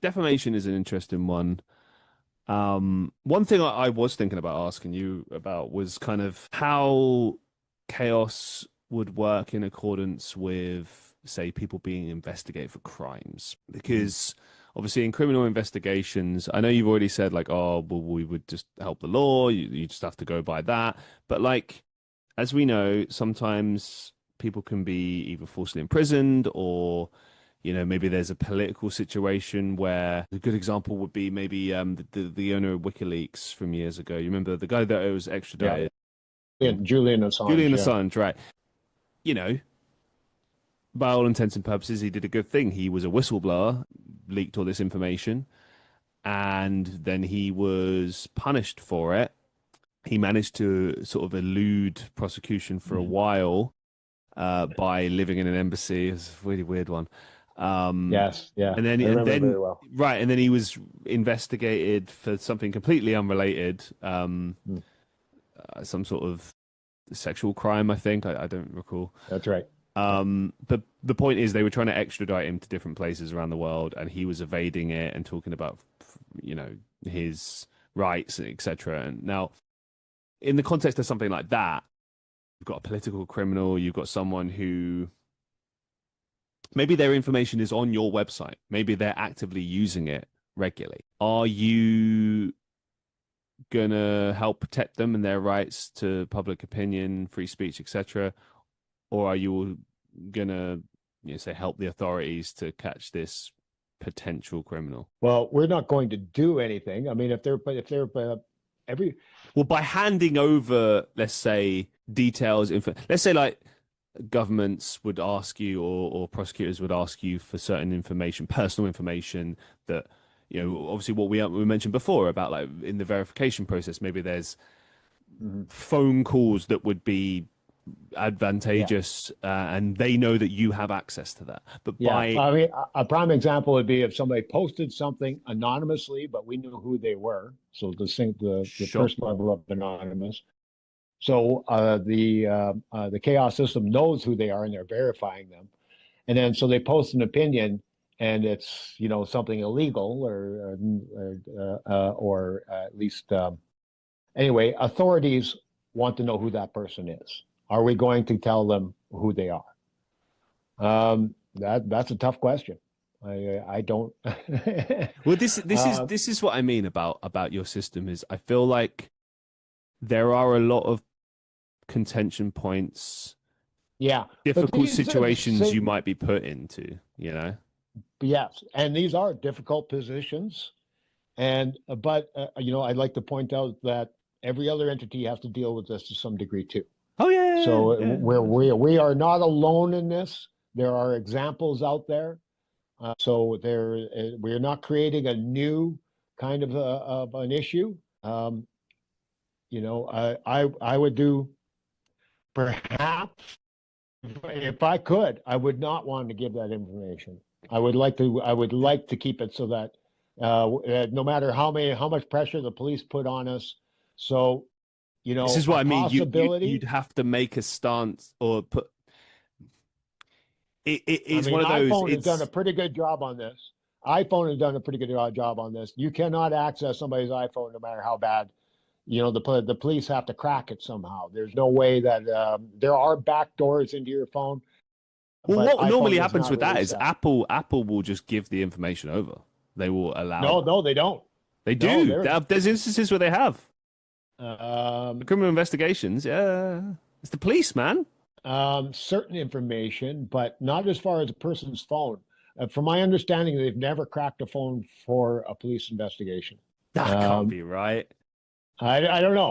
defamation is an interesting one. One thing I was thinking about asking you about was kind of how chaos would work in accordance with, say, people being investigated for crimes. Because obviously in criminal investigations, I know you've already said like, oh, well, we would just help the law. You just have to go by that. But like, as we know, sometimes people can be either falsely imprisoned or maybe there's a political situation where a good example would be maybe the owner of WikiLeaks from years ago. You remember the guy that was extradited? Yeah, Julian Assange. Julian Assange, right. By all intents and purposes, he did a good thing. He was a whistleblower, leaked all this information, and then he was punished for it. He managed to sort of elude prosecution for a while by living in an embassy. It's a really weird one. Yes, yeah. And then, very well. Right, and then he was investigated for something completely unrelated, some sort of sexual crime, I think. I don't recall. That's right. But the point is, they were trying to extradite him to different places around the world, and he was evading it and talking about, his rights, etc. And now, in the context of something like that, you've got a political criminal, you've got someone who maybe their information is on your website, maybe they're actively using it regularly. Are you gonna help protect them and their rights to public opinion, free speech, etc., or are you gonna say help the authorities to catch this potential criminal? Well, we're not going to do anything. I mean, if they're by handing over, let's say, details, let's say like governments would ask you or prosecutors would ask you for certain information, personal information that, obviously what we mentioned before about like in the verification process, maybe there's phone calls that would be advantageous and they know that you have access to that. But I mean, a prime example would be if somebody posted something anonymously, but we knew who they were. So the first level of anonymous. So the chaos system knows who they are and they're verifying them. And then so they post an opinion and it's, something illegal or at least anyway, authorities want to know who that person is. Are we going to tell them who they are? That's a tough question. I don't. Well, this is what I mean about your system is I feel like there are a lot of contention points, difficult situations you might be put into, Yes, and these are difficult positions, but I'd like to point out that every other entity has to deal with this to some degree too. Oh yeah. So we are not alone in this. There are examples out there. So we're not creating a new kind of an issue. I would do, perhaps, if I could, I would not want to give that information. I would like to keep it so that no matter how much pressure the police put on us. So, this is what I mean. You'd have to make a stance or put. It's one of those. iPhone has done a pretty good job on this. iPhone has done a pretty good job on this. You cannot access somebody's iPhone no matter how bad. The police have to crack it somehow. There's no way that there are back doors into your phone. Well, what normally happens with that is Apple will just give the information over. They will allow. No, they don't. They do. There's instances where they have. The criminal investigations, it's the police, man. Certain information, but not as far as a person's phone. From my understanding, they've never cracked a phone for a police investigation. That can't be right. I don't know.